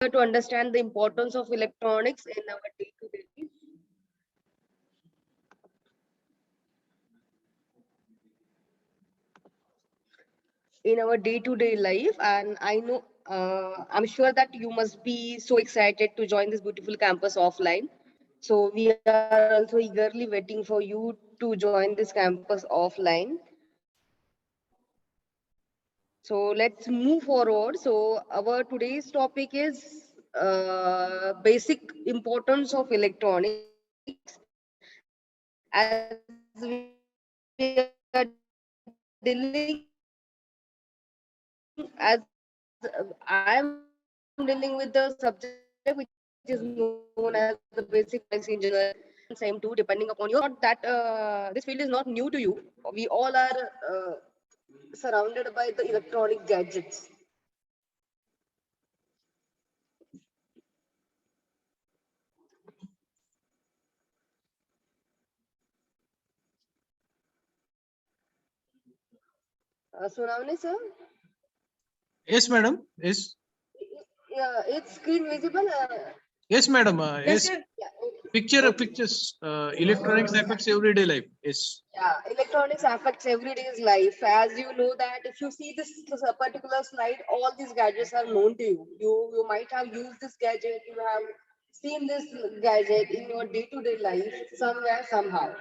to understand the importance of electronics in our day-to-day life. In our day-to-day life, and I know I'm sure that you must be so excited to join this beautiful campus offline. So we are also eagerly waiting for you to join this campus offline. So let's move forward. So our today's topic is basic importance of electronics. As we are dealing, as I am dealing with the subject which is known as the basic electronics engineering, same too, depending upon you. So I'm sure that this field is not new to you. We all are surrounded by the electronic gadgets. Sunavani sir, Yes, madam. Yes. yeah, it's screen visible. Yes, madam. Yes. Yeah, okay. Pictures. Electronics affects everyday life. Yes. Yeah, electronics affects everyday's life. As you know that if you see this particular slide, all these gadgets are known to you. You might have used this gadget. You have seen this gadget in your day-to-day life somewhere somehow.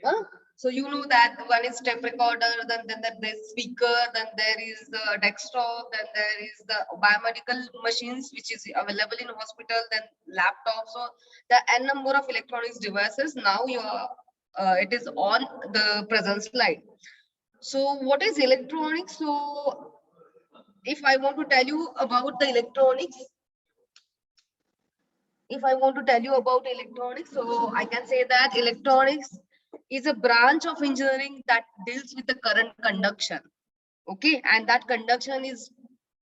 Huh? So you know that one is tape recorder, then there's speaker, then there is the desktop, then there is the biomedical machines which is available in hospital, then laptops. So the n number of electronics devices. Now you are it is on the present slide. So what is electronics? So if I want to tell you about the electronics, if I want to tell you about electronics, so I can say that electronics is a branch of engineering that deals with the current conduction. Okay, and that conduction is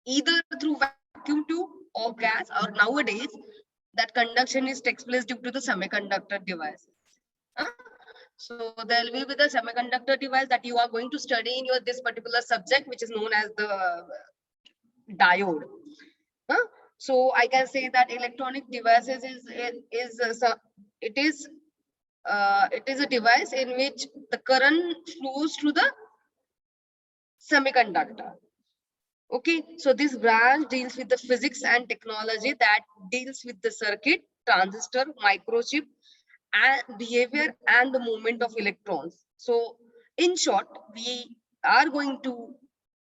either through vacuum tube or gas, or nowadays that conduction is takes place due to the semiconductor devices. Huh? So there will be the semiconductor device that you are going to study in your this particular subject, which is known as the diode. Huh? So I can say that electronic devices it is a device in which the current flows through the semiconductor. Okay, so this branch deals with the physics and technology that deals with the circuit, transistor, microchip, and behavior and the movement of electrons. So in short, we are going to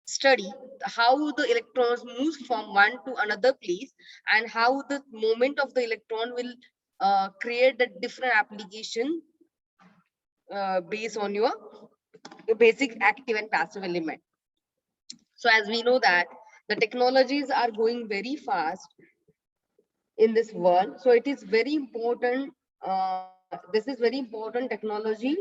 study how the electrons move from one to another place and how the movement of the electron will create a different application based on your basic active and passive element. So as we know that the technologies are going very fast in this world, so it is very important. This is very important technology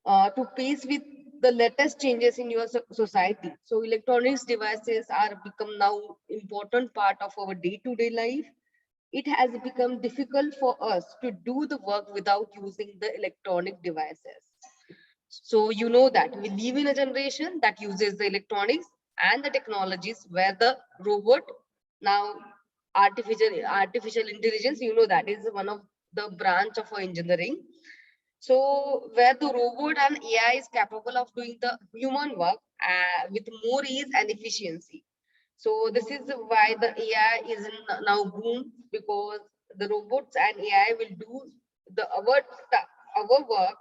to pace with the latest changes in your society. So electronics devices are become now important part of our day-to-day life. It has become difficult for us to do the work without using the electronic devices. So you know that we live in a generation that uses the electronics and the technologies where the robot now artificial intelligence, you know, that is one of the branch of our engineering. So where the robot and AI is capable of doing the human work with more ease and efficiency. So this is why the AI is now boom, because the robots and AI will do our work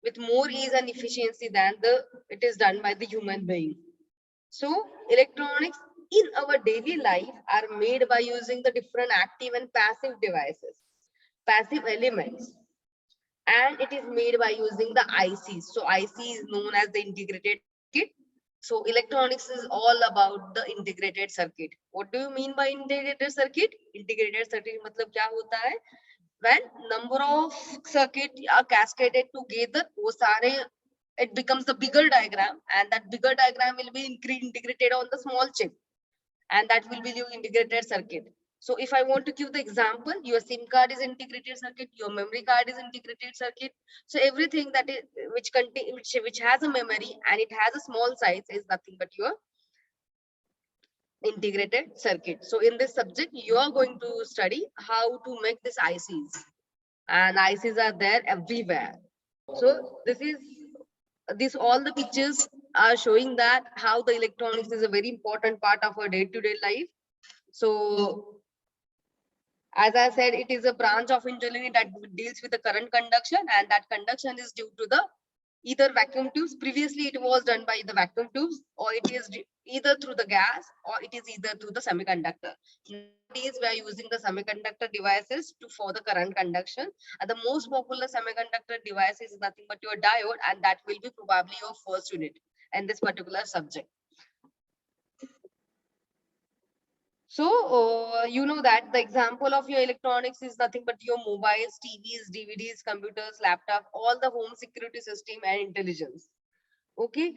with more ease and efficiency than the it is done by the human being. So electronics in our daily life are made by using the different active and passive devices, passive elements, and it is made by using the ICs. So IC is known as the integrated circuit. So electronics is all about the integrated circuit. What do you mean by integrated circuit? Integrated circuit मतलब क्या होता है? When number of circuit are cascaded together, वो सारे it becomes the bigger diagram, and that bigger diagram will be integrated on the small chip, and that will be your integrated circuit. So if I want to give the example, your SIM card is integrated circuit, your memory card is integrated circuit. So everything that is which has a memory and it has a small size is nothing but your integrated circuit. So in this subject, you are going to study how to make this ICs, and ICs are there everywhere. So this all the pictures are showing that how the electronics is a very important part of our day-to-day life. So as I said, it is a branch of engineering that deals with the current conduction, and that conduction is due to the either vacuum tubes. Previously, it was done by the vacuum tubes, or it is either through the gas, or it is either through the semiconductor. Nowadays, we are using the semiconductor devices for the current conduction. And the most popular semiconductor device is nothing but your diode, and that will be probably your first unit in this particular subject. So, you know that the example of your electronics is nothing but your mobiles, TVs, DVDs, computers, laptop, all the home security system and intelligence. Okay,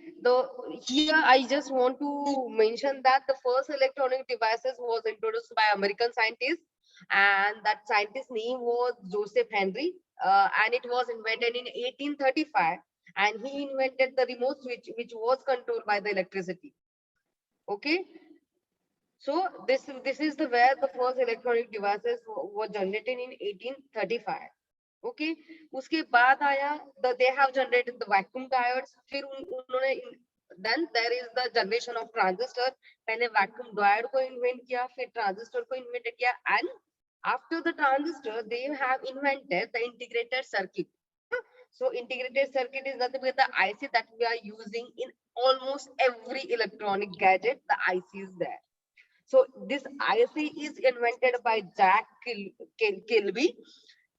here I just want to mention that the first electronic devices was introduced by American scientists, and that scientist name was Joseph Henry, and it was invented in 1835, and he invented the remote switch, which was controlled by the electricity. Okay, so this is the where the first electronic devices were generated in 1835. Okay, उसके बाद आया they have generated the vacuum diodes. फिर उन्होंने then there is the generation of transistor. पहले vacuum diode को invent किया, फिर transistor को invent किया, and after the transistor they have invented the integrated circuit. So integrated circuit is nothing but the IC that we are using in almost every electronic gadget. The IC is there. So this IC is invented by Jack Kilby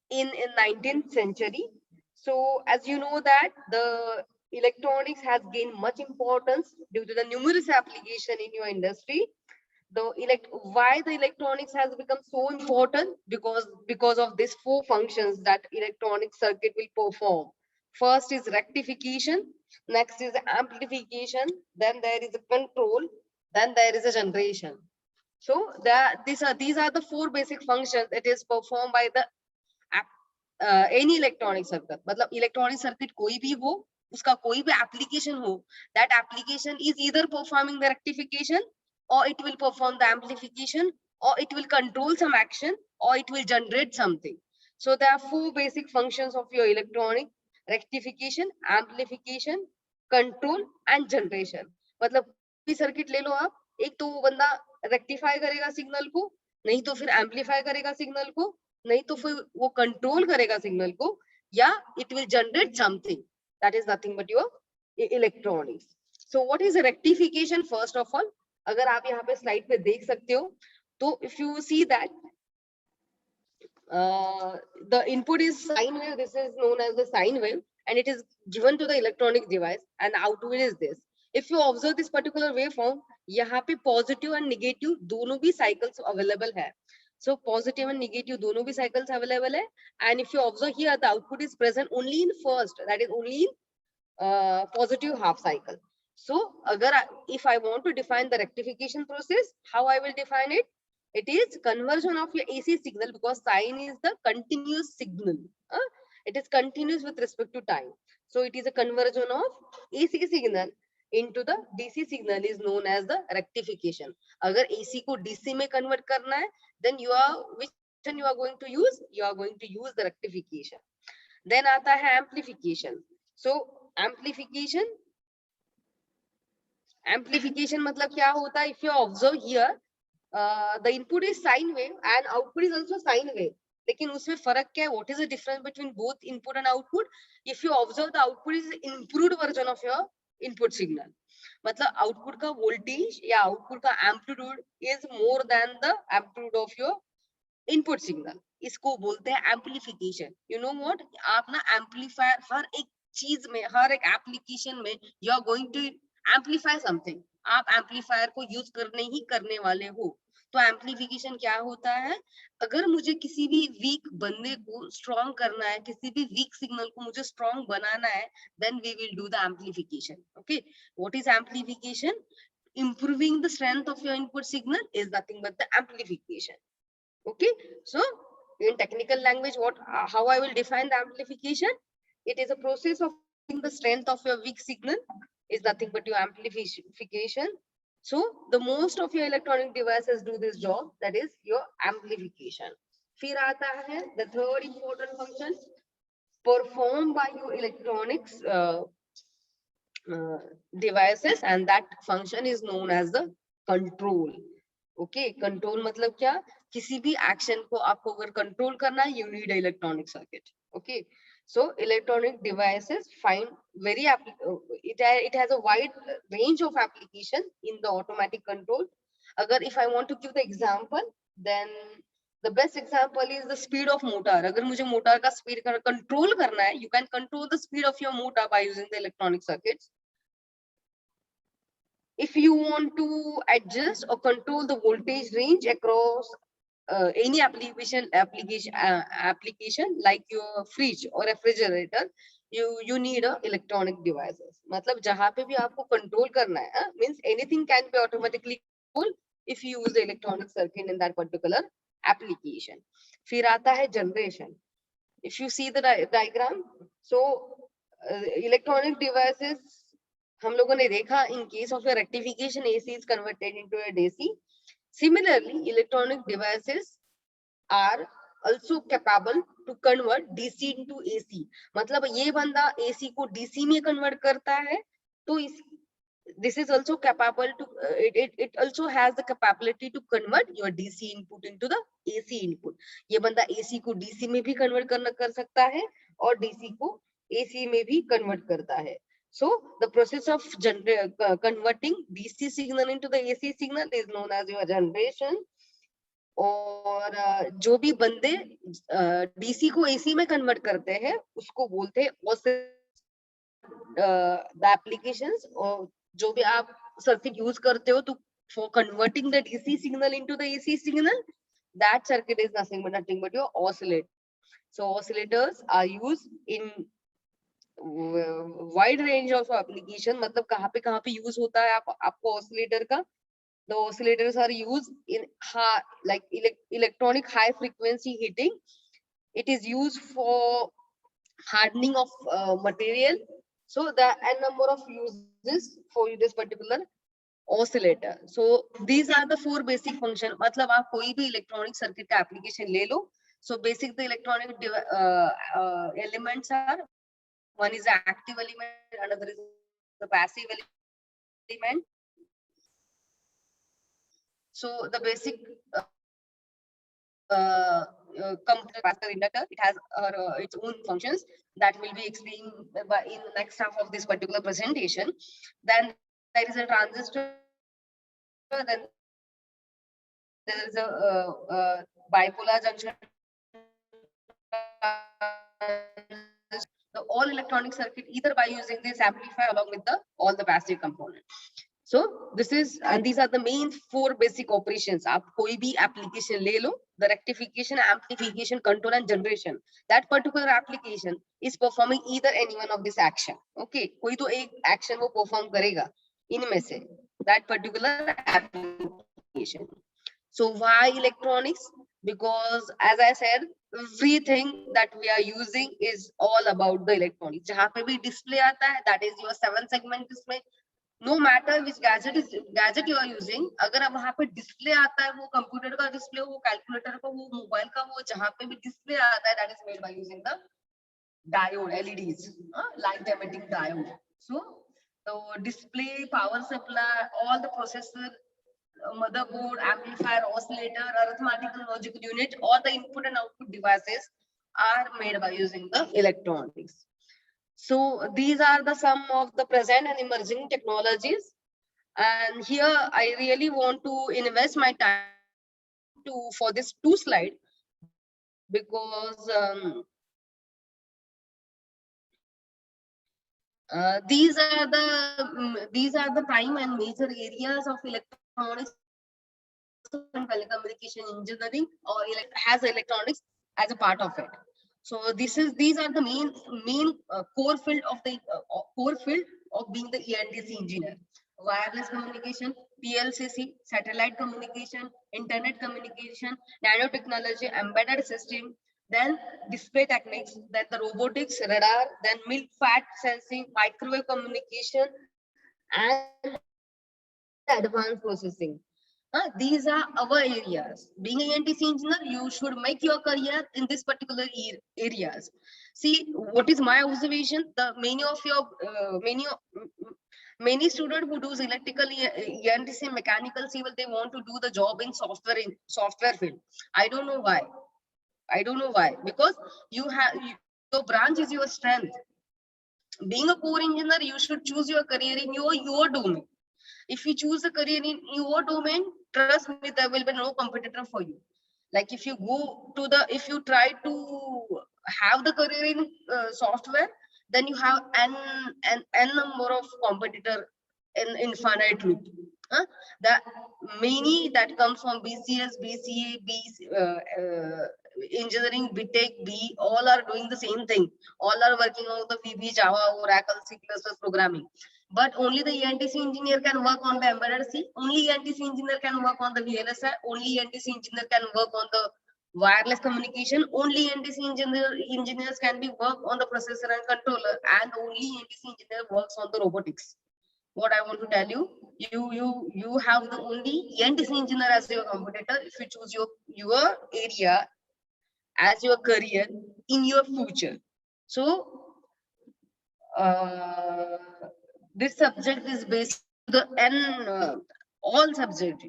in 19th century. So as you know that the electronics has gained much importance due to the numerous application in your industry. Why the electronics has become so important? Because of these four functions that electronic circuit will perform. First is rectification, next is amplification, then there is a control, then there is a generation. So these are the four basic functions that is performed by the any electronic circuit. मतलब electronic circuit कोई भी हो, उसका कोई भी application हो, that application is either performing the rectification, or it will perform the amplification, or it will control some action, or it will generate something. So there are four basic functions of your electronic: rectification, amplification, control and generation. मतलब भी circuit ले लो आप, एक तो वो बंदा rectify करेगा signal को, नहीं तो फिर amplify करेगा signal को, नहीं तो फिर वो कंट्रोल करेगा सिग्नल को, या it will generate something, that is nothing but your electronics. So what is rectification? First of all, अगर आप यहाँ पे स्लाइड पे देख सकते हो, तो if you see that the input is sine wave, this is known as the sine wave, and it is given to the electronic device, and output is this. If you observe this particular waveform, यहाँ पे positive and negative दोनों भी cycles available है. So positive and negative दोनों भी cycles available है, and if you observe here, the output is present only in first, that is only in positive half cycle. So if I want to define the rectification process, how I will define it? It is conversion of your AC signal, because sine is the continuous signal. It is continuous with respect to time. So it is a conversion of AC signal into the DC signal is known as the rectification. अगर AC को DC में convert करना है, then which function you are going to use? You are going to use the rectification. Then आता है amplification. So amplification मतलब क्या होता है? If you observe here, the input is sine wave and output is also sine wave. लेकिन उसमें फर्क क्या है? What is the difference between both input and output? If you observe, the output is improved version of your input signal. मतलब output का voltage या output का amplitude is more than the amplitude of your input signal. इसको बोलते हैं amplification. You know what? आप ना amplifier हर एक चीज में, हर एक एप्लीकेशन में you are going to amplify something. आप एम्पलीफायर को यूज करने वाले हो. तो एम्पलीफिकेशन क्या होता है? अगर मुझे किसी भी वीक बंदे को स्ट्रॉन्ग करना है, किसी भी वीक सिग्नल को मुझे स्ट्रॉन्ग बनाना है, then we will do the amplification. Okay, what is amplification? Improving the strength of your input signal is nothing but the amplification. Okay, so in technical language, how I will define the amplification? It is a process of the strength of your weak signal is nothing but your amplification. So the most of your electronic devices do this job, that is your amplification. फिर आता है the third important function performed by your electronics devices, and that function is known as the control. Okay, control मतलब क्या, किसी भी action को आपको अगर control करना है, you need an electronic circuit. Okay, so electronic devices find very it has a wide range of application in the automatic control. अगर if I want to give the example, then the best example is the speed of motor. अगर मुझे motor का speed control करना है, you can control the speed of your motor by using the electronic circuits. If you want to adjust or control the voltage range across any application like your fridge or refrigerator, you need a electronic devices. मतलब जहाँ पे भी आपको control करना है, means anything can be automatically controlled if you use the electronic circuit in that particular application. फिर आता है generation. If you see the diagram, so electronic devices हम लोगों ने देखा, in case of a rectification, AC is converted into a DC. Similarly, electronic devices are also capable to convert DC into AC. मतलब ये बंदा AC को DC में convert करता है, तो this is also capable to it also has the capability to convert your DC input into the AC input. ये बंदा AC को DC में भी convert कर सकता है और DC को AC में भी convert करता है. So the process of converting DC signal into the AC signal is known as your generation. और जो भी बंदे DC को AC में convert करते हैं, उसको बोलते हैं the applications, और जो भी आप circuit use करते हो तो for converting the DC signal into the AC signal, that circuit is nothing but your oscillator. So oscillators are used in wide range of application. मतलब कहाँ पे use होता है आपको oscillator का. The oscillators are used in like electronic high frequency heating. It is used for hardening of material. So the n number of uses for this particular oscillator. So these are the four basic function. मतलब आप कोई भी electronic circuit का application ले लो. So basic the electronic elements are, one is the active element, another is the passive element. So the basic capacitor inductor, it has its own functions that will be explained in the next half of this particular presentation. Then there is a transistor, then there is a bipolar junction. The all electronic circuit either by using this amplifier along with all the passive components. So this is, and these are the main four basic operations. आप कोई भी application ले लो, the rectification, amplification, control and generation, that particular application is performing either any one of this action. Okay, कोई तो एक action वो perform करेगा इनमें से, that particular application. So why electronics? Because as I said, everything that we are using is all about the electronics. जहाँ पे भी display आता है, that is your 7-segment display. No matter which gadget you are using, अगर अब वहाँ पे display आता है, वो computer का display हो, calculator का हो, mobile का हो, जहाँ पे भी display आता है, that is made by using the diode, LEDs, light emitting diode. So the display, power supply, all the processor, motherboard, amplifier, oscillator, arithmetical logic unit, all the input and output devices are made by using the electronics. So these are the some of the present and emerging technologies. And here I really want to invest my time for this 2 slide, because these are the prime and major areas of electronics and telecommunication engineering, or has electronics as a part of it. So these are the main core field of being the ENTC engineer. Wireless communication, PLCC, satellite communication, internet communication, nanotechnology, embedded system, then display techniques, then the robotics, radar, then milk fat sensing, microwave communication, and advanced processing. These are our areas. Being a NTC engineer, you should make your career in this particular areas. See, what is my observation? The many students who do electrical, NTC, mechanical, civil, they want to do the job in software field. I don't know why. Because your branch is your strength. Being a core engineer, you should choose your career in your domain. If you choose a career in your domain, trust me, there will be no competitor for you. Like if you try to have the career in software, then you have n number of competitor in infinite loop. That many that comes from BCS, BCA, engineering, BTech, B, all are doing the same thing. All are working on the VB, Java, Oracle, C++ programming. But only the ENTC engineer can work on the embedded C. Only ENTC engineer can work on the VLSI. Only ENTC engineer can work on the wireless communication. Only ENTC engineers can be work on the processor and controller, and only ENTC engineer works on the robotics. What I want to tell you, you have the only ENTC engineer as your competitor if you choose your area as your career in your future. So this subject is based the all subject.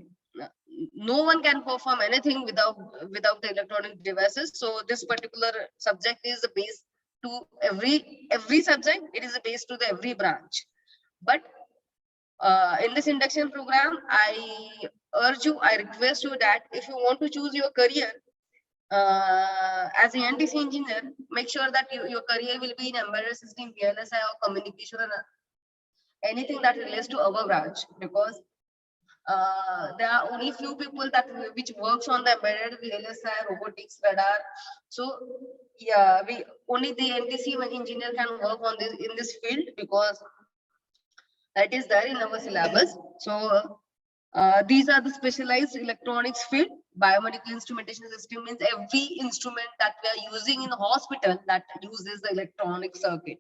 No one can perform anything without the electronic devices. So this particular subject is the base to every subject. It is a base to the every branch. But in this induction program, I request you that if you want to choose your career as an NTC engineer, make sure that your career will be in embedded system, VLSI, or communication, or anything that relates to our branch, because there are only few people that which works on the embedded VLSI, robotics, radar. So yeah, we only the NTC engineer can work on this in this field, because that is there in our syllabus. So these are the specialized electronics field. Biomedical instrumentation system means every instrument that we are using in the hospital that uses the electronic circuit.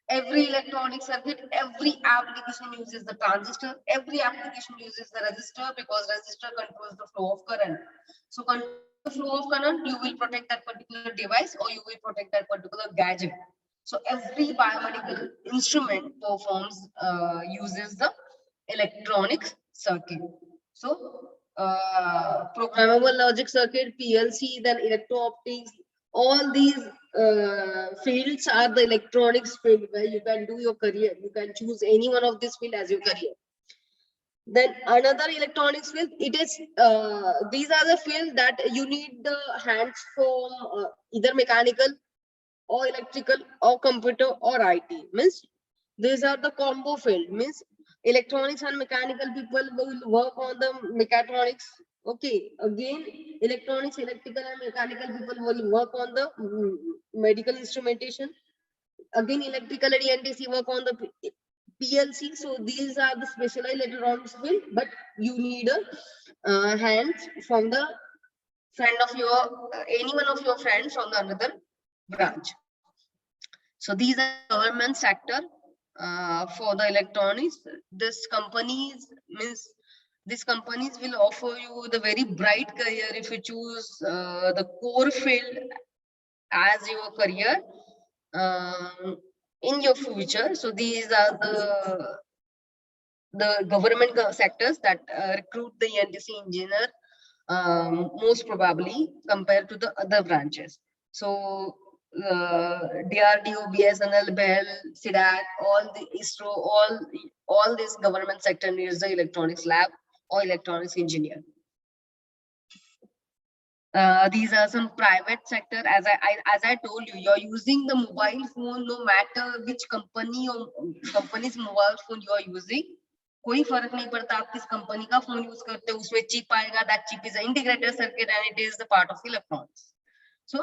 Every electronic circuit, every application uses the transistor, every application uses the resistor, because resistor controls the flow of current. So control the flow of current, you will protect that particular device, or you will protect that particular gadget. So every biomedical instrument uses the electronic circuit. So programmable logic circuit, PLC, then electro-optics, all these fields are the electronics field where you can do your career. You can choose any one of this field as your career. Then another electronics field, it is these are the field that you need the hands from either mechanical or electrical or computer or IT. Means these are the combo field. Means electronics and mechanical people will work on the mechatronics. Okay, again electronics, electrical and mechanical people will work on the medical instrumentation. Again electrical and ENTC work on the PLC. So these are the specialized electronics field, but you need a hands from the friend of your any one of your friends from the another branch. So these are government sector for the electronics. These companies will offer you the very bright career if you choose the core field as your career in your future. So these are the government sectors that recruit the NTC engineer most probably compared to the other branches. So DRDO, BSNL, BEL, SIDAC, all the ISRO, all this government sector needs the electronics lab or electronics engineer. These are some private sector. As I told you, you're using the mobile phone, no matter which company or company's mobile phone you are using. कोई फर्क नहीं पड़ता आप किस company का phone use करते हो, उसमें चिप आएगा. That chip is integrated circuit and it is the part of electronics. So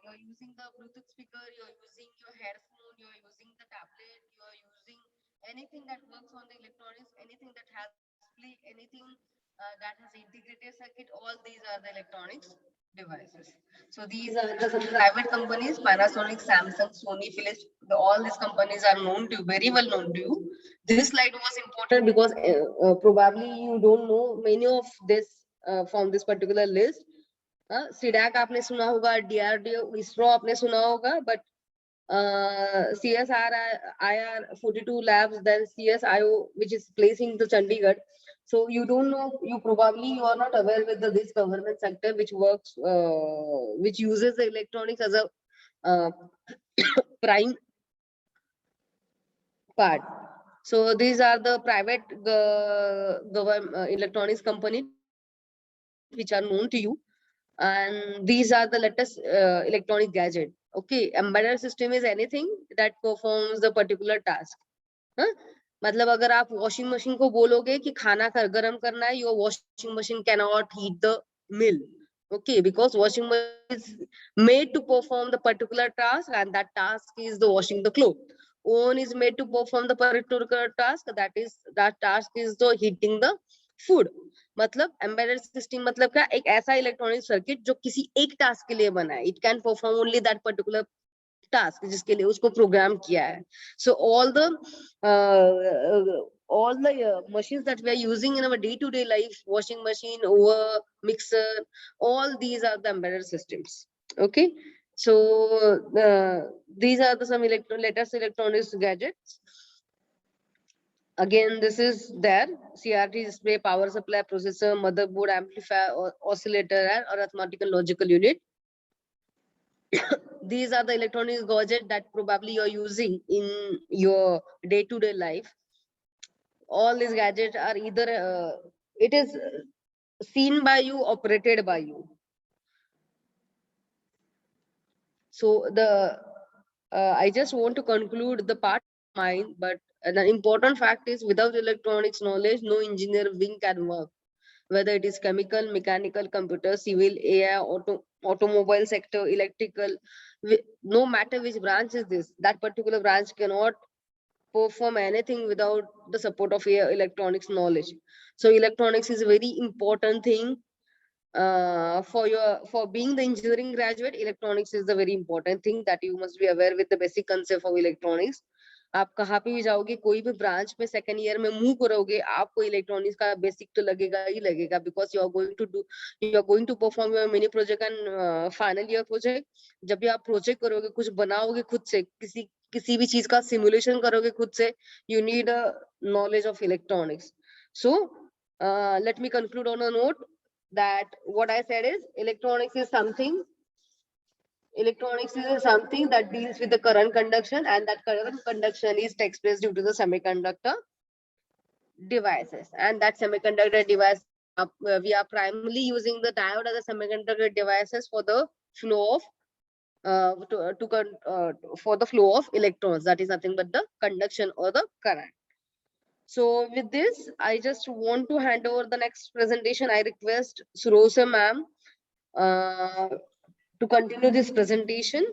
you're using the Bluetooth speaker, you're using your headphone, you're using the tablet, you're using anything that works on the electronics, anything that has display, anything that has integrated circuit. All these are the electronics devices. So these are the some private companies: Panasonic, Samsung, Sony, Philips. All these companies are known to you, very well known to you. This slide was important because probably you don't know many of this from this particular list. CDAC आपने सुना होगा, DRDO, ISRO आपने सुना होगा, but CSIR 42 labs, then CSIO, which is placing the Chandigarh. So you don't know, you are not aware with this government sector which works, which uses the electronics as a prime part. So these are the private electronics company which are known to you, and these are the latest electronic gadget. Okay, embedded system is anything that performs the particular task. मतलब अगर आप washing machine को बोलोगे कि खाना गर्म करना है, your washing machine cannot heat the meal. Okay, because washing machine is made to perform the particular task, and that task is the washing the clothes. Oven is made to perform the particular task, that task is the heating the food. मतलब embedded system मतलब क्या, एक ऐसा electronic circuit जो किसी एक task के लिए बना है. It can perform only that particular task जिसके लिए उसको प्रोग्राम किया है. So all the machines that we are using in our day-to-day life, washing machine, oven, mixer, all these are the embedded systems. Okay, so these are the some latest electronics gadgets. Again, this is there: CRT display, power supply, processor, motherboard, amplifier, oscillator, and arithmetical logical unit. These are the electronic gadgets that probably you're using in your day-to-day life. All these gadgets are either it is seen by you, operated by you. So the I just want to conclude the part of mine, but an important fact is without electronics knowledge, no engineer wing can work. Whether it is chemical, mechanical, computer, civil, AI, automobile sector, electrical, no matter which branch is this, that particular branch cannot perform anything without the support of electronics knowledge. So electronics is a very important thing for being the engineering graduate. Electronics is the very important thing that you must be aware with the basic concept of electronics. आप कहाँ पे भी जाओगे, कोई भी branch में second year में move करोगे, आपको इलेक्ट्रॉनिक्स का बेसिक तो लगेगा ही लगेगा, because you are going to perform your mini project and final year project. जब भी आप प्रोजेक्ट करोगे, कुछ बनाओगे खुद से, किसी भी चीज का सिमुलेशन करोगे खुद से, you need a knowledge of electronics. So let me conclude on a note that what I said is electronics is something that deals with the current conduction, and that current conduction is takes place due to the semiconductor devices. And that semiconductor device, we are primarily using the diode as a semiconductor devices for the flow of for the flow of electrons. That is nothing but the conduction or the current. So with this, I just want to hand over the next presentation. I request Surosa ma'am to continue this presentation.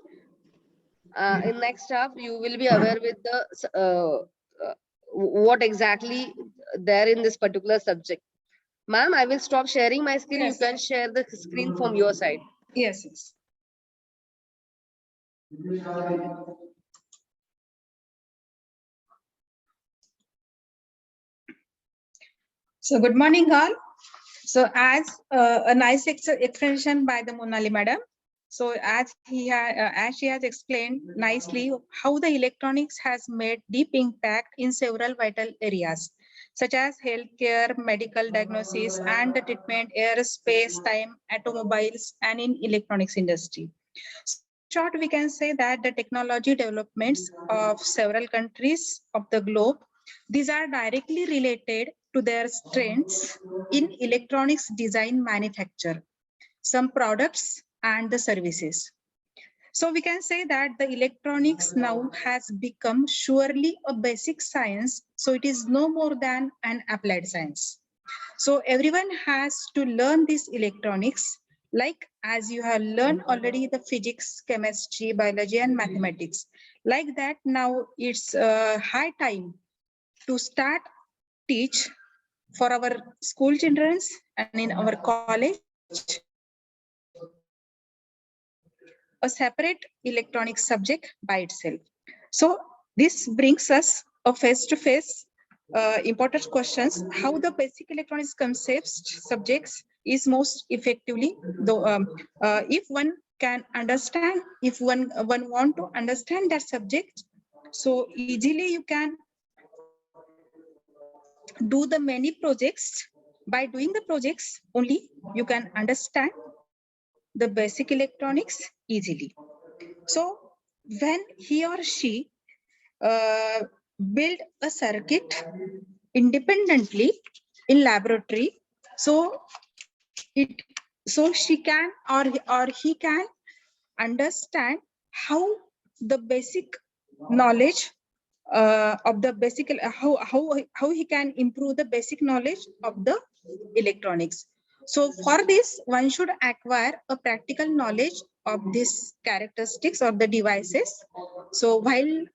In next half, you will be aware with the what exactly there in this particular subject. Ma'am, I will stop sharing my screen. Yes. You can share the screen from your side. Yes, yes. So good morning all. So as a nice explanation by the Monali madam. So as she has explained nicely how the electronics has made deep impact in several vital areas such as healthcare, medical diagnosis and the treatment, aerospace, time, automobiles and in electronics industry. In short, we can say that the technology developments of several countries of the globe, these are directly related to their strengths in electronics design manufacture, some products and the services. So we can say that the electronics now has become surely a basic science. So it is no more than an applied science. So everyone has to learn this electronics, like as you have learned already the physics, chemistry, biology and mathematics. Like that, now it's high time to start teach for our school children and in our college a separate electronic subject by itself. So this brings us a face-to-face important questions. How the basic electronics concepts subjects is most effectively, though, if one can understand, if one want to understand that subject, so easily you can do the many projects. By doing the projects only, you can understand the basic electronics easily. So when he or she build a circuit independently in laboratory, so it so she can or he can understand how the basic knowledge of the basic how he can improve the basic knowledge of the electronics. So for this, one should acquire a practical knowledge of these characteristics of the devices. So while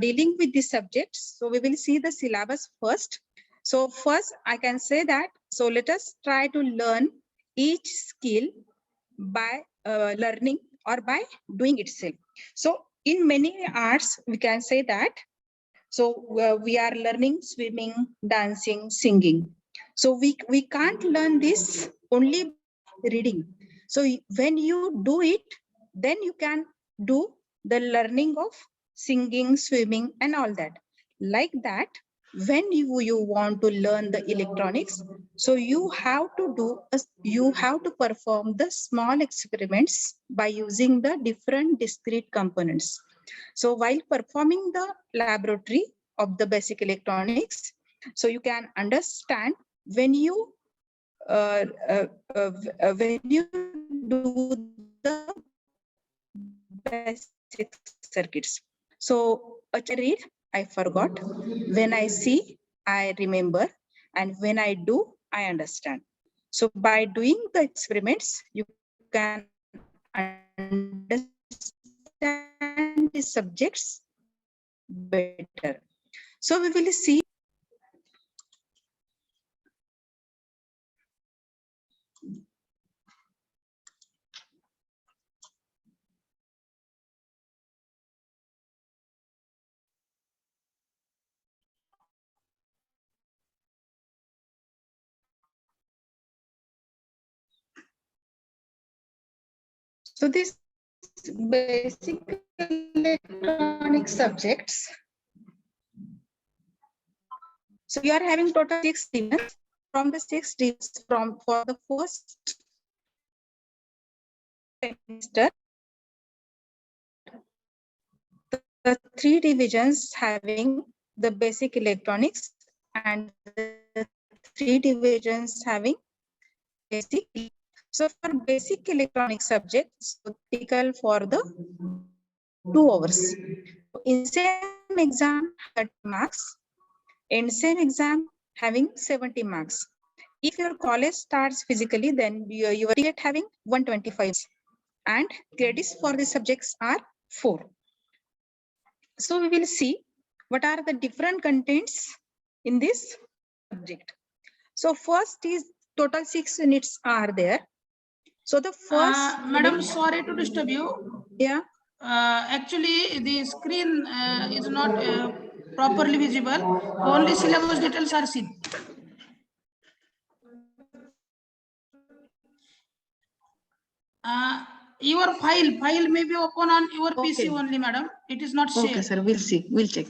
dealing with these subjects, so we will see the syllabus first. So first I can say that, so let us try to learn each skill by learning or by doing itself. So in many arts, we can say that, so we are learning swimming, dancing, singing. So we can't learn this only by reading. So when you do it, then you can do the learning of singing, swimming, and all that. Like that, when you want to learn the electronics, so you have to perform the small experiments by using the different discrete components. So while performing the laboratory of the basic electronics, so you can understand when you when you do the basic circuits. So I read, I forgot. When I see, I remember. And when I do, I understand. So by doing the experiments, you can understand the subjects better. So we will see. So this basic electronic subjects. So we are having total 6 divisions. From the 6 divisions, for the first semester, the 3 divisions having the basic electronics and the 3 divisions having basic. So for basic electronic subjects, so typical for the 2 hours. In same exam, 30 marks. In same exam, having 70 marks. If your college starts physically, then you are having 125. And credits for the subjects are 4. So we will see what are the different contents in this subject. So first is total 6 units are there. So the first Madam, sorry to disturb you. Yeah. Actually, the screen is not properly visible. Only syllabus details are seen. Your file may be open on your PC only, madam. It is not shared. Okay, sir. We'll see. We'll check.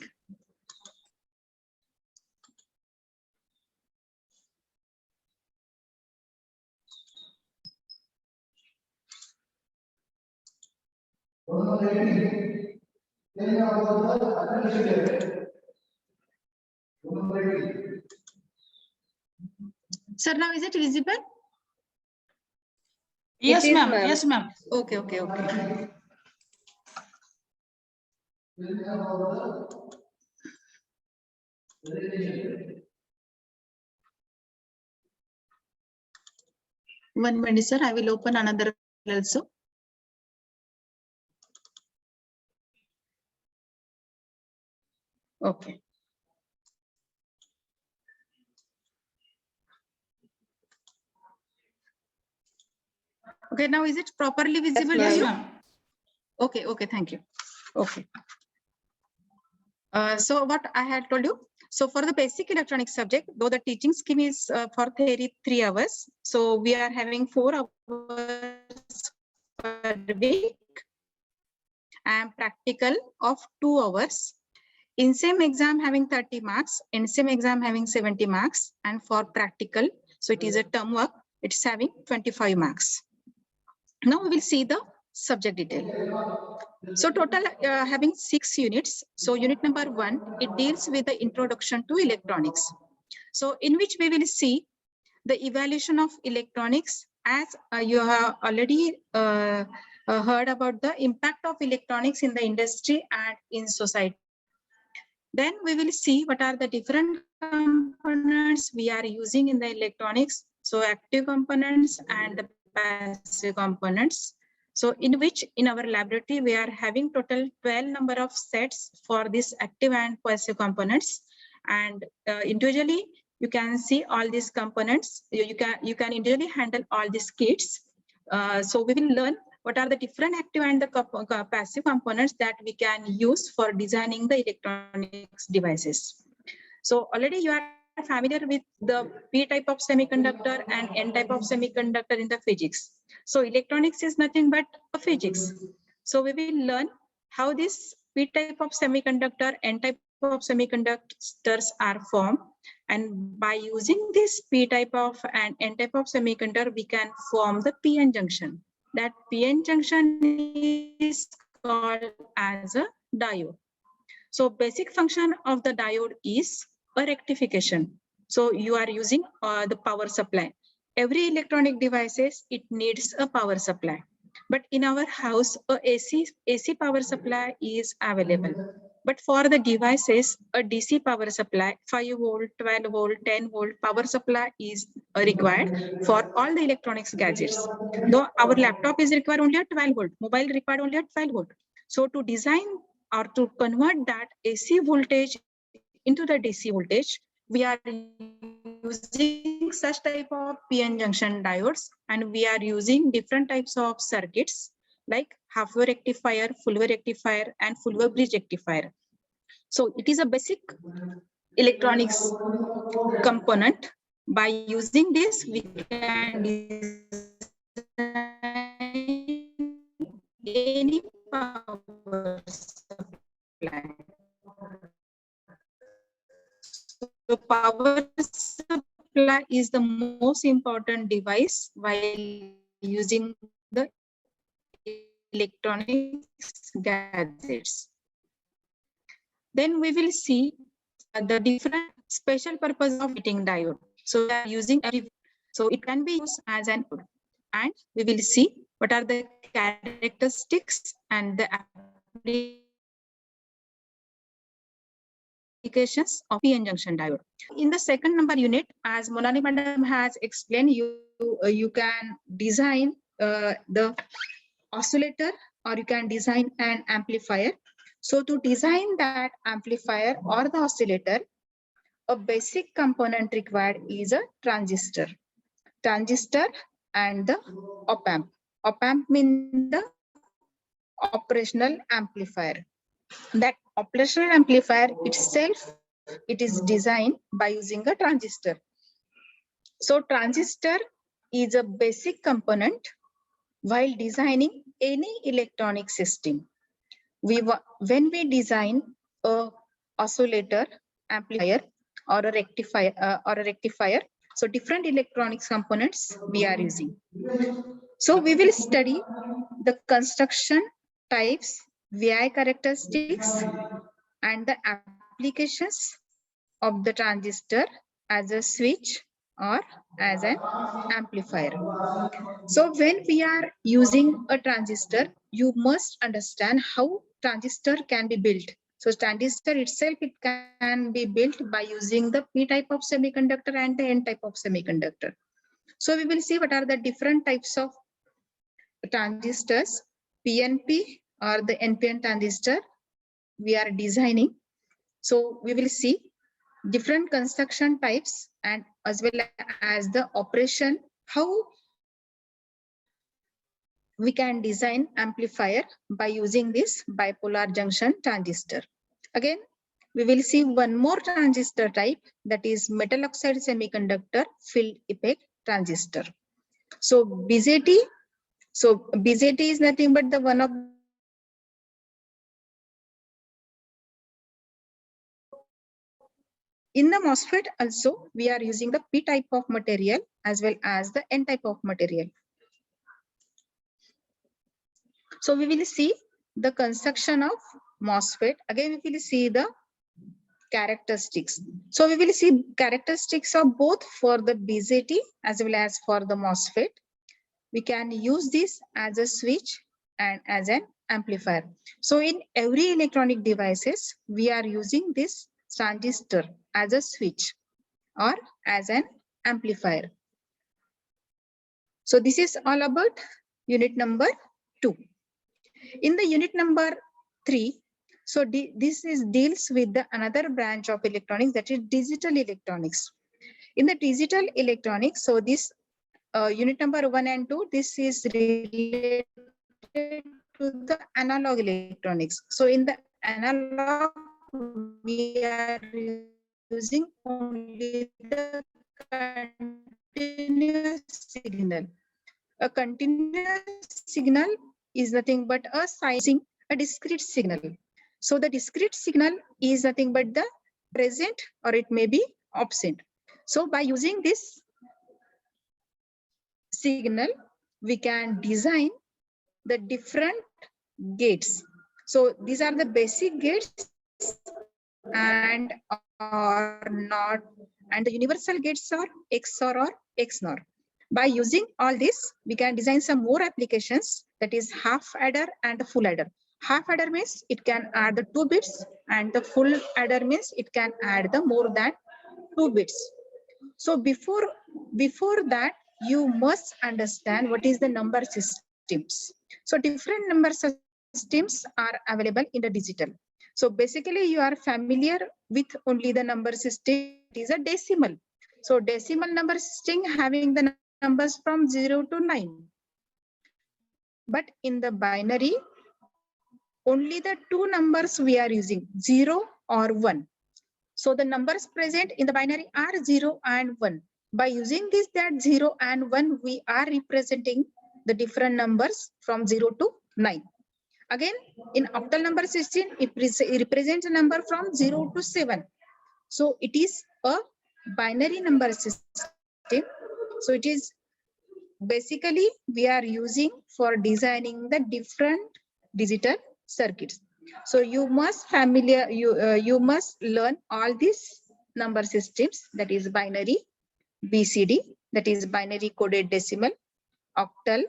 Sir, now is it visible? Yes, is, ma'am. ma'am. Yes, ma'am. Okay. One minute, sir. I will open another also. Okay. Okay, now is it properly visible? Yes, to you? ma'am. Okay, thank you. Okay. So what I had told you. So for the basic electronics subject, though the teaching scheme is for theory 3 hours, so we are having 4 hours per week and practical of 2 hours. In same exam having 30 marks, in same exam having 70 marks, and for practical, so it is a term work, it's having 25 marks. Now we will see the subject detail. So total having 6 units. So unit number 1, it deals with the introduction to electronics. So in which we will see the evaluation of electronics, as you have already heard about the impact of electronics in the industry and in society. Then we will see what are the different components we are using in the electronics. So active components and the passive components. So in which in our laboratory, we are having total 12 number of sets for this active and passive components. And individually, you can see all these components. You can individually handle all these kits. So we will learn what are the different active and the passive components that we can use for designing the electronics devices. So already you are familiar with the P type of semiconductor and N type of semiconductor in the physics. So electronics is nothing but a physics. So we will learn how this P type of semiconductor, N type of semiconductors are formed. And by using this P type of and N type of semiconductor, we can form the PN junction. That PN junction is called as a diode. So basic function of the diode is a rectification. So you are using the power supply. Every electronic devices, it needs a power supply. But in our house, a AC power supply is available. But for the devices, a DC power supply, 5 volt, 12 volt, 10 volt power supply is required for all the electronics gadgets. Though our laptop is required only at 12 volt, mobile required only at 12 volt. So to design or to convert that AC voltage into the DC voltage, we are using such type of PN junction diodes, and we are using different types of circuits like half-wave rectifier, full-wave rectifier, and full-wave bridge rectifier. So it is a basic electronics component. By using this, we can design any power supply. So power supply is the most important device while using the electronics gadgets. Then we will see the different special purpose of heating diode. So we are using so it can be used as an input. And we will see what are the characteristics and the applications of PN junction diode. In the second number unit, as Monali Madam has explained, you can design the oscillator, or you can design an amplifier. So to design that amplifier or the oscillator, a basic component required is a transistor. Transistor and the op-amp. Op-amp means the operational amplifier. That operational amplifier itself, it is designed by using a transistor. So transistor is a basic component while designing any electronic system. When we design a oscillator, amplifier, or a rectifier, so different electronics components we are using. So we will study the construction types, VI characteristics, and the applications of the transistor as a switch or as an amplifier. So when we are using a transistor, you must understand how transistor can be built. So transistor itself, it can be built by using the P type of semiconductor and the N type of semiconductor. So we will see what are the different types of transistors, PNP or the NPN transistor we are designing. So we will see different construction types and as well as the operation, how we can design amplifier by using this bipolar junction transistor. Again, we will see one more transistor type, that is metal oxide semiconductor field effect transistor. So BJT, is nothing but the one of in the MOSFET also we are using the P type of material as well as the N type of material. So we will see the construction of MOSFET. Again, we will see the characteristics. So we will see characteristics of both for the BJT as well as for the MOSFET. We can use this as a switch and as an amplifier. So in every electronic devices, we are using this transistor as a switch or as an amplifier. So this is all about unit number 2. In the unit number 3, so this deals with the another branch of electronics, that is digital electronics. In the digital electronics, so this unit number 1 and 2, this is related to the analog electronics. So in the analog, we are using only the continuous signal. A continuous signal is nothing but a sizing a discrete signal. So the discrete signal is nothing but the present or it may be absent. So by using this signal, we can design the different gates. So these are the basic gates and or not, and the universal gates are XOR or XNOR. By using all this, we can design some more applications, that is half adder and full adder. Half adder means it can add the 2 bits and the full adder means it can add the more than 2 bits. So before that, you must understand what is the number systems. So different number systems are available in the digital. So basically you are familiar with only the number system. It is a decimal. So decimal number system having the numbers from 0 to 9. But in the binary, only the 2 numbers we are using, 0 or 1. So the numbers present in the binary are 0 and 1. By using this, that 0 and 1, we are representing the different numbers from 0 to 9. Again, in octal number system, it represents a number from 0 to 7. So it is a binary number system. So it is basically we are using for designing the different digital circuits. So you must you must learn all these number systems, that is binary, BCD, that is binary coded decimal, octal,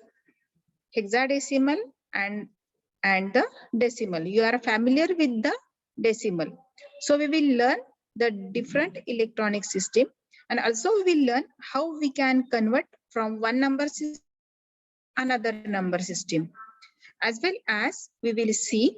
hexadecimal, and the decimal. You are familiar with the decimal. So we will learn the different electronic system, and also we will learn how we can convert from one number system to another number system, as well as we will see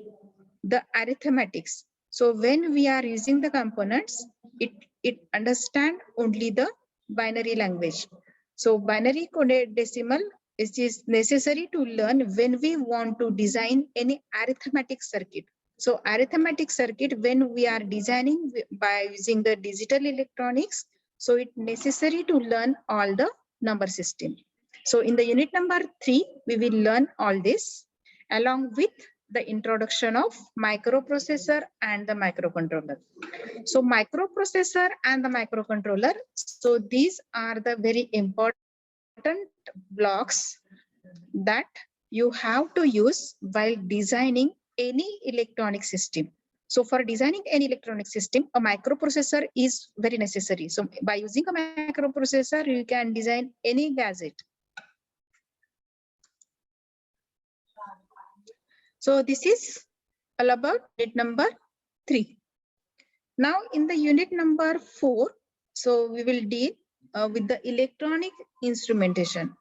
the arithmetics. So when we are using the components, it understand only the binary language. So binary coded decimal is necessary to learn when we want to design any arithmetic circuit. So arithmetic circuit, when we are designing by using the digital electronics, so it's necessary to learn all the number system. So in the unit number 3, we will learn all this along with the introduction of microprocessor and the microcontroller. So microprocessor and the microcontroller, so these are the very important blocks that you have to use while designing any electronic system. So for designing any electronic system, a microprocessor is very necessary. So by using a microprocessor, you can design any gadget. So this is all about unit number 3. Now in the unit number 4, so we will deal with the electronic instrumentation.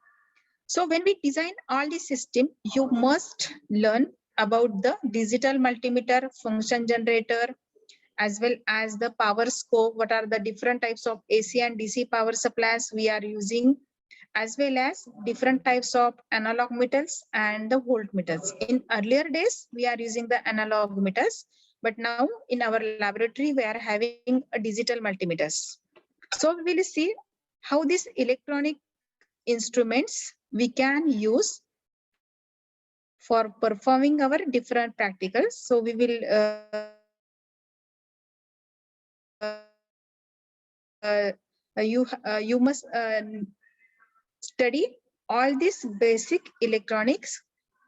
So when we design all the system, you must learn about the digital multimeter, function generator, as well as the power scope, what are the different types of AC and DC power supplies we are using, as well as different types of analog meters and the voltmeters. In earlier days, we are using the analog meters, but now in our laboratory, we are having a digital multimeters. So we will see how these electronic instruments we can use for performing our different practicals. So we will you must study all these basic electronics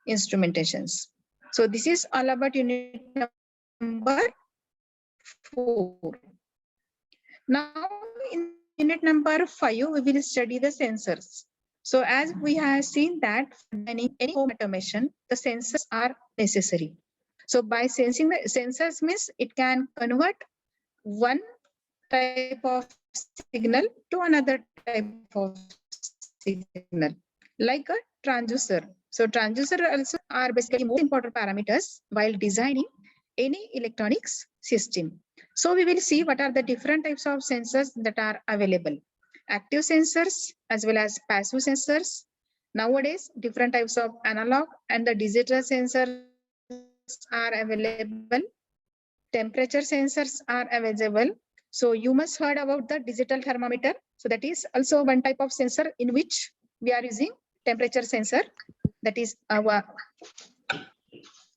instrumentations. So this is all about unit number 4. Now in unit number 5, we will study the sensors. So as we have seen that any home automation, the sensors are necessary. So by sensing the sensors means it can convert one type of signal to another type of signal, like a transducer. So transducer also are basically most important parameters while designing any electronics system. So we will see what are the different types of sensors that are available. Active sensors as well as passive sensors. Nowadays, different types of analog and the digital sensors are available. Temperature sensors are available. So you must heard about the digital thermometer. So that is also one type of sensor in which we are using temperature sensor. That is our,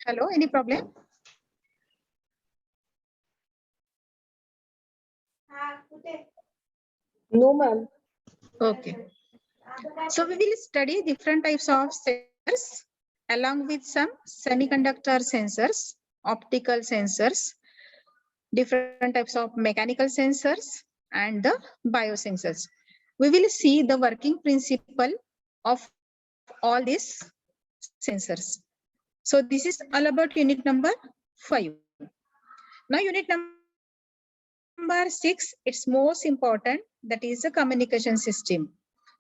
hello, any problem? No, ma'am. Okay. So we will study different types of sensors along with some semiconductor sensors, optical sensors, different types of mechanical sensors, and the biosensors. We will see the working principle of all these sensors. So this is all about unit number 5. Now unit number 6, it's most important, that is the communication system.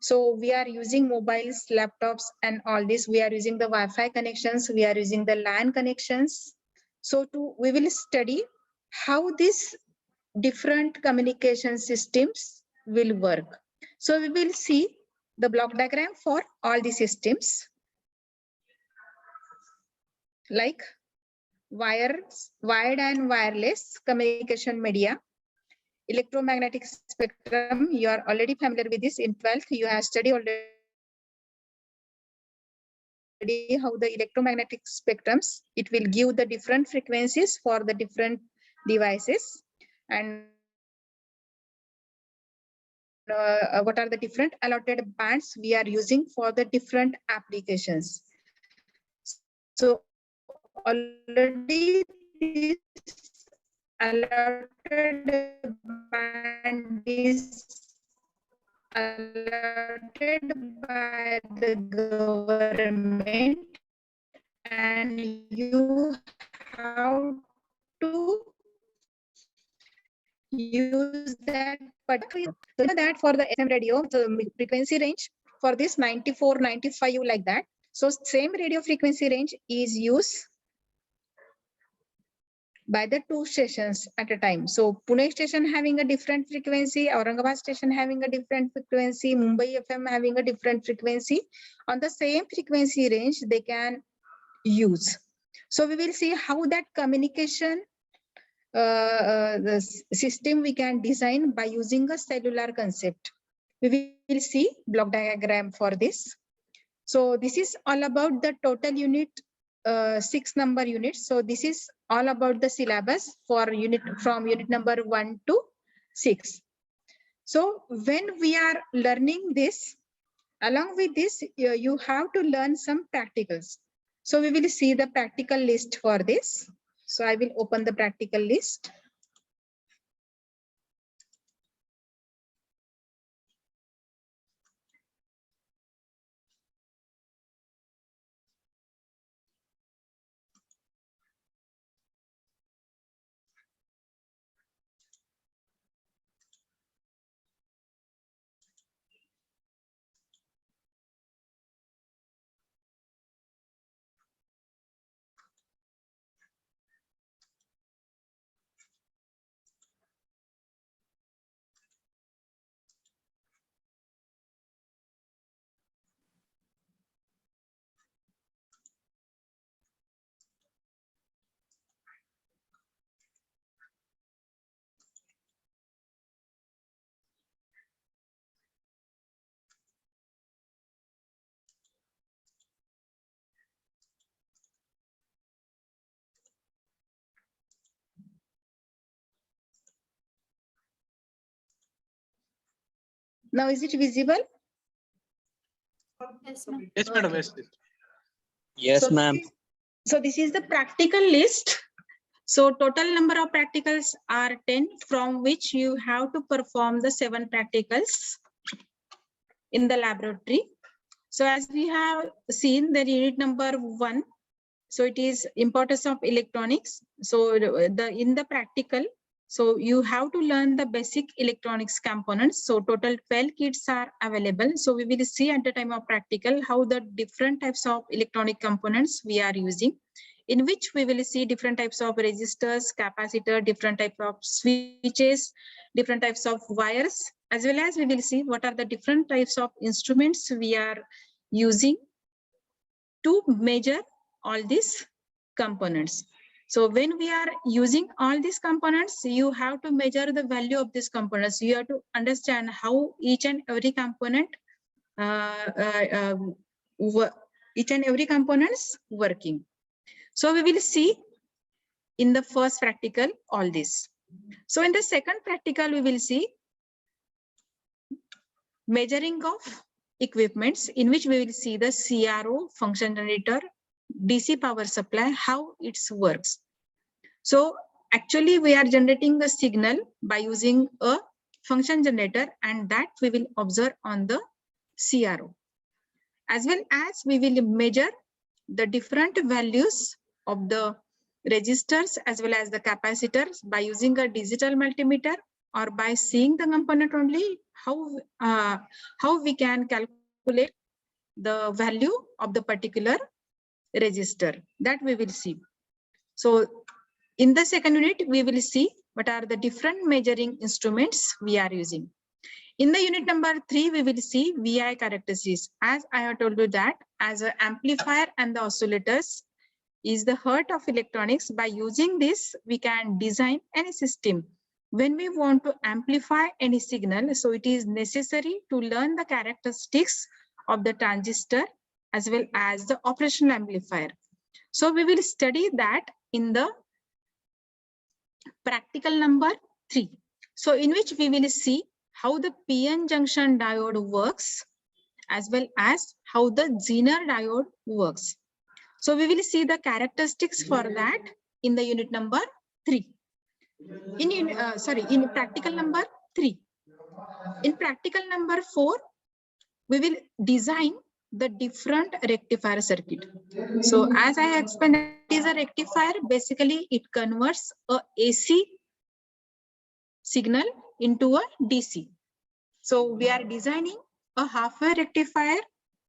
So we are using mobiles, laptops, and all this. We are using the Wi-Fi connections. We are using the LAN connections. So we will study how these different communication systems will work. So we will see the block diagram for all the systems, like wired and wireless communication media, electromagnetic spectrum. You are already familiar with this in 12th. You have studied already how the electromagnetic spectrums, it will give the different frequencies for the different devices, and what are the different allotted bands we are using for the different applications. So already this allotted band is allotted by the government, and you have to use that particular. So that for the FM radio, the frequency range for this 94, 95, like that. So same radio frequency range is used by the 2 stations at a time. So Pune station having a different frequency, Aurangabad station having a different frequency, Mumbai FM having a different frequency. On the same frequency range, they can use. So we will see how that communication the system we can design by using a cellular concept. We will see block diagram for this. So this is all about the total unit, 6 number units. So this is all about the syllabus for unit from unit number 1 to 6. So when we are learning this, along with this, you have to learn some practicals. So we will see the practical list for this. So I will open the practical list. Now, is it visible? Yes, madam. Yes. Yes, So ma'am. So this is the practical list. So total number of practicals are 10, from which you have to perform the 7 practicals in the laboratory. So as we have seen the unit number 1, so it is importance of electronics. So in the practical, so you have to learn the basic electronics components. So total 12 kits are available. So we will see at the time of practical how the different types of electronic components we are using, in which we will see different types of resistors, capacitor, different types of switches, different types of wires, as well as we will see what are the different types of instruments we are using to measure all these components. So when we are using all these components, you have to measure the value of these components. You have to understand how each and every component components working. So we will see in the first practical all this. So in the second practical, we will see measuring of equipments, in which we will see the CRO, function generator, DC power supply, how it works. So actually we are generating a signal by using a function generator, and that we will observe on the CRO. As well as we will measure the different values of the resistors as well as the capacitors by using a digital multimeter, or by seeing the component only, how we can calculate the value of the particular resistor, that we will see. So in the second unit, we will see what are the different measuring instruments we are using. In the unit number 3, we will see VI characteristics. As I have told you that as an amplifier and the oscillators is the heart of electronics. By using this, we can design any system. When we want to amplify any signal, so it is necessary to learn the characteristics of the transistor as well as the operational amplifier. So we will study that in the practical number 3. So in which we will see how the PN junction diode works as well as how the Zener diode works. So we will see the characteristics for that in the unit number 3. In practical number 3. In practical number 4, we will design the different rectifier circuit. So as I explained, it is a rectifier. Basically, it converts a AC signal into a DC. So we are designing a half-wave rectifier,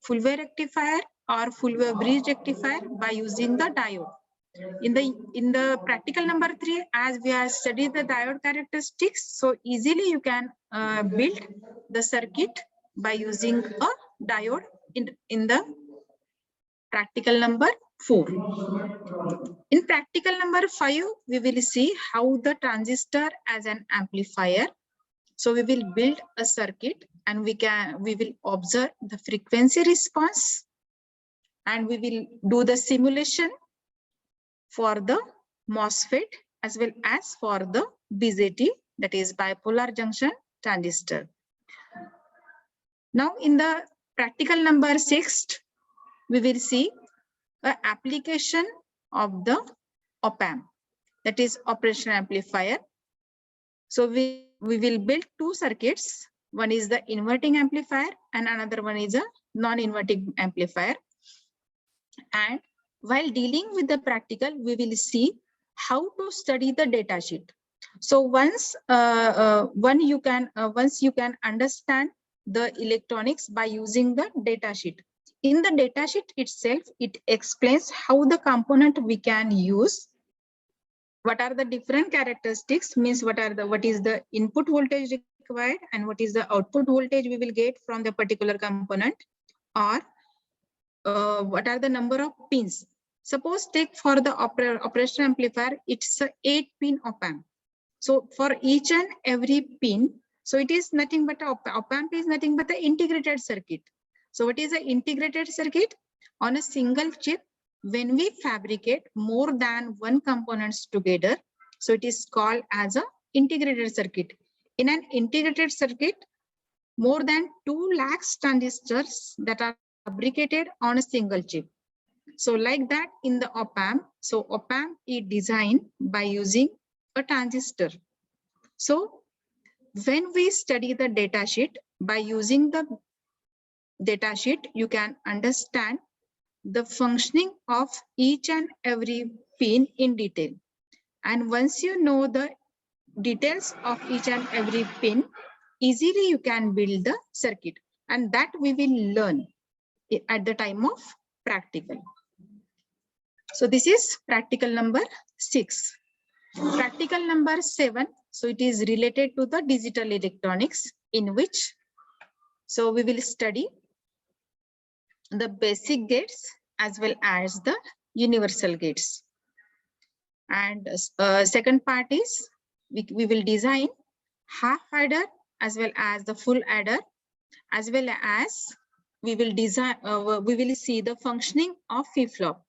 full-wave rectifier, or full-wave bridge rectifier by using the diode. In the practical number 3, as we have studied the diode characteristics, so easily you can build the circuit by using a diode in the practical number 4. In practical number 5, we will see how the transistor as an amplifier. So we will build a circuit and we will observe the frequency response, and we will do the simulation for the MOSFET as well as for the BJT, that is bipolar junction transistor. Now in the practical number 6, we will see an application of the op-amp, that is operational amplifier. So we will build 2 circuits. One is the inverting amplifier and another one is a non-inverting amplifier. And while dealing with the practical, we will see how to study the data sheet. So once you can understand the electronics by using the data sheet. In the data sheet itself, it explains how the component we can use, what are the different characteristics, means what is the input voltage required and what is the output voltage we will get from the particular component, or what are the number of pins. Suppose take for the operational amplifier, it's a 8-pin op-amp. So for each and every pin, so it is nothing but op-amp is nothing but the integrated circuit. So what is an integrated circuit? On a single chip, when we fabricate more than one components together, so it is called as a integrated circuit. In an integrated circuit, more than 2 lakhs transistors that are fabricated on a single chip. So like that in the op-amp, so op-amp is designed by using a transistor. So when we study the data sheet, by using the data sheet, you can understand the functioning of each and every pin in detail. And once you know the details of each and every pin, easily you can build the circuit, and that we will learn at the time of practical. So this is practical number 6. Practical number 7. So it is related to the digital electronics, in which so we will study the basic gates as well as the universal gates. And second part is we will design half adder as well as the full adder, as well as we will design we will see the functioning of flip-flop.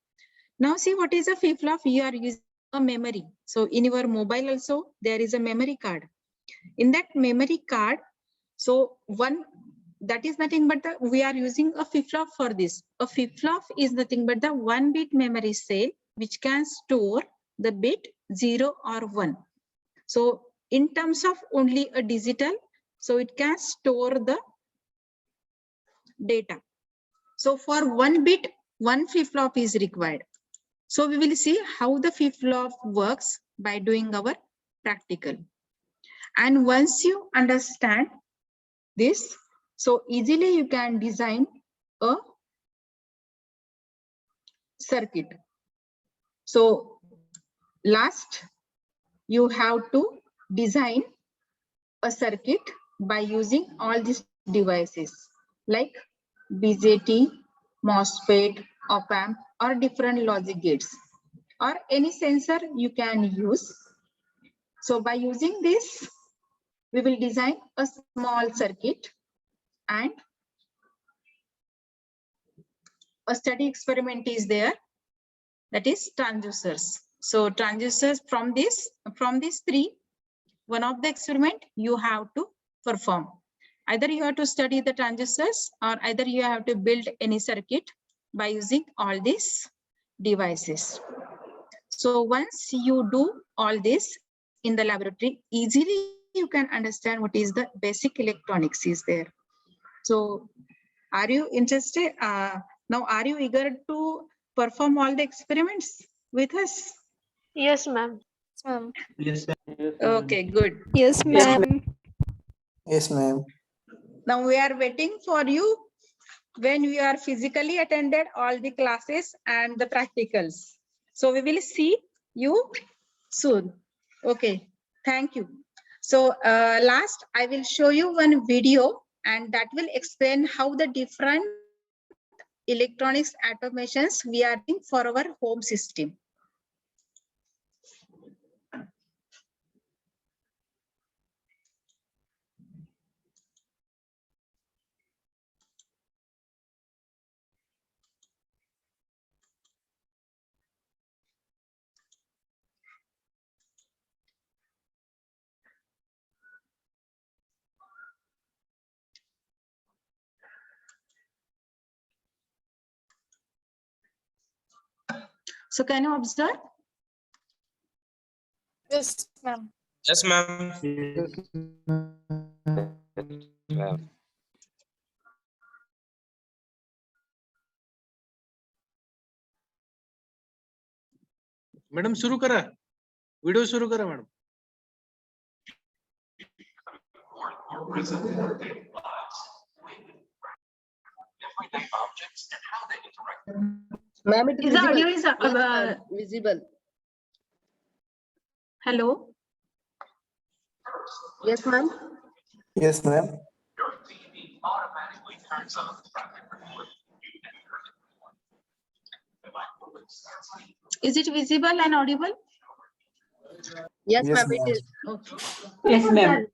Now see what is a flip-flop. You are using a memory. So in your mobile also there is a memory card. In that memory card, so one that is nothing but we are using a flip-flop for this. A flip-flop is nothing but the 1-bit memory cell which can store the bit 0 or 1. So in terms of only a digital, so it can store the data. So for 1 bit, 1 flip-flop is required. So we will see how the flip-flop works by doing our practical. And once you understand this, so easily you can design a circuit. So last, you have to design a circuit by using all these devices like BJT, MOSFET, op-amp, or different logic gates, or any sensor you can use. So by using this, we will design a small circuit, and a study experiment is there, that is transducers. So transducers from these 3, one of the experiment you have to perform. Either you have to study the transistors, or either you have to build any circuit by using all these devices. So once you do all this in the laboratory, easily you can understand what is the basic electronics is there. So are you interested? Now, are you eager to perform all the experiments with us? Yes, ma'am. Yes, Okay, good. Yes, ma'am. Yes, ma'am. Now we are waiting for you when we are physically attended all the classes and the practicals. So we will see you soon. Okay, thank you. So last, I will show you one video, and that will explain how the different electronics automations we are doing for our home system. So can you observe? Yes, ma'am. Yes, ma'am. Madam सुरू करा. Video सुरू करा madam. Ma'am, it is Is the audio visible. is Yes, ma'am, visible. hello? Yes, ma'am. Yes, ma'am. Is it visible and audible? Yes, Yes, ma'am, it ma'am. is. Okay. Yes, ma'am.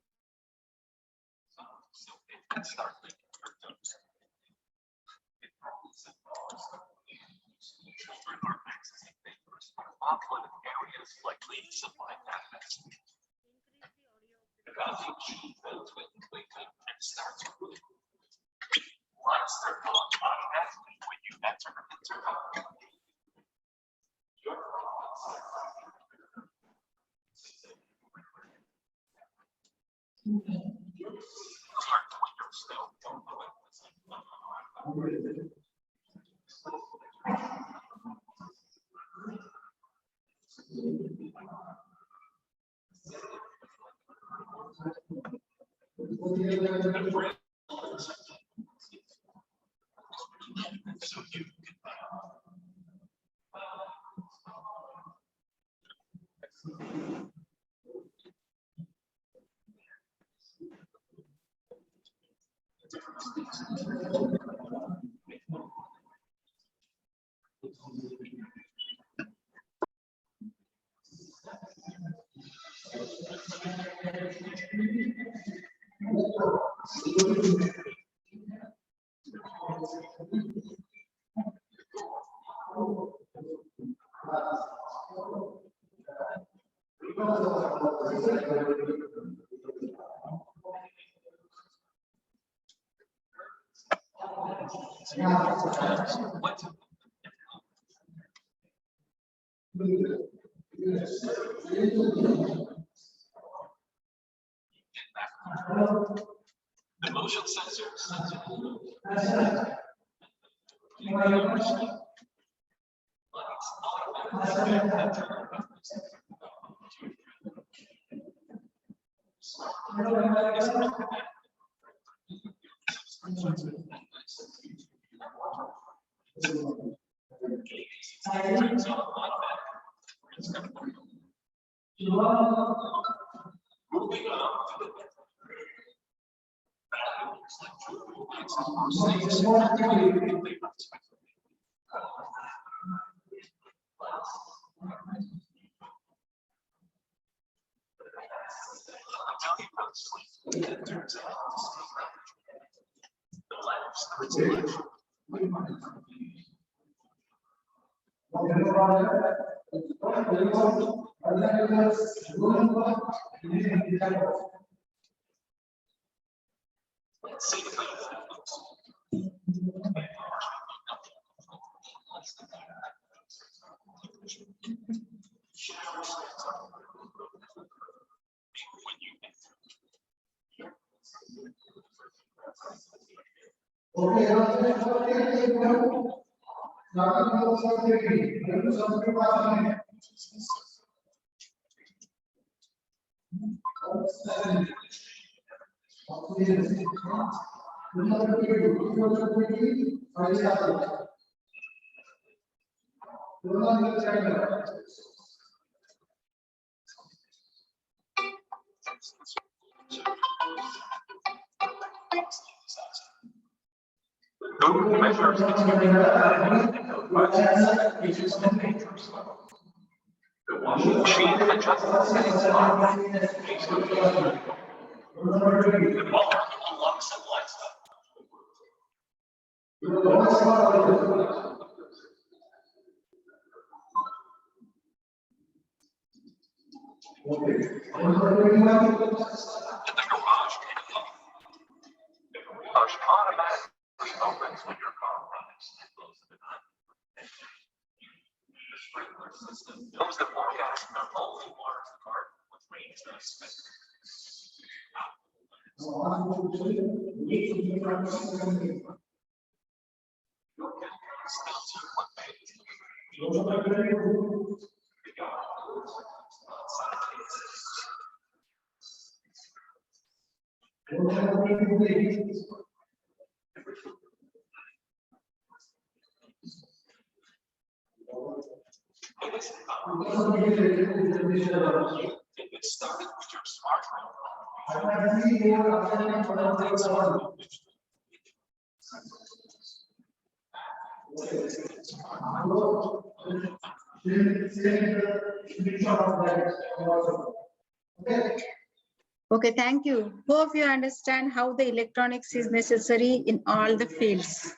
Okay, thank you. Hope you understand how the electronics is necessary in all the fields.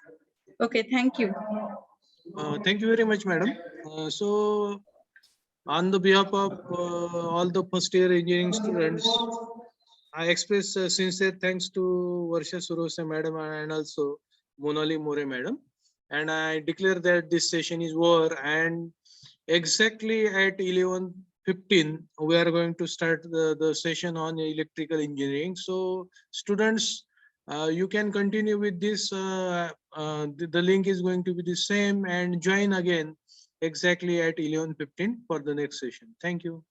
Okay, thank you. Thank you very much, madam. So, on the behalf of all the first year engineering students, I express sincere thanks to Varsha Surose madam and also Monali More madam. And I declare that this session is over, and exactly at 11:15 we are going to start the session on electrical engineering. So students, you can continue with this. The link is going to be the same, and join again exactly at 11:15 for the next session. Thank you.